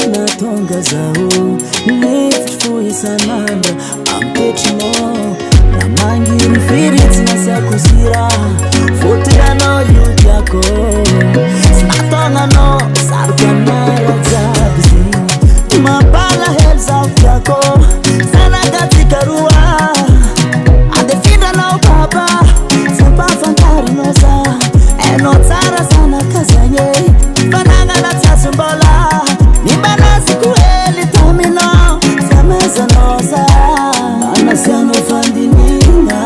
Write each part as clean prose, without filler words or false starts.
natonga zao nefitry isan'andro ampetrino namangiry firy tsy nasiako fotony anao io tiako sy nataonanao saroky aminara jiaby zay mampalahelo zaho tiako zanakatsika roa andefindranao baba sy mpafantarinao za hainao tsara zanaka zagny fanagana tsasombola nibanaziko hely taminao zamezanao za anasianao fandinina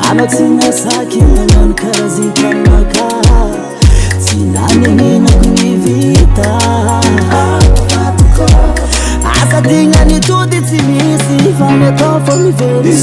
anao tsy nasaky nagnano karazikannaka tsy naninenako ny vita asa dignany tody tsy misy fa natao fo mivery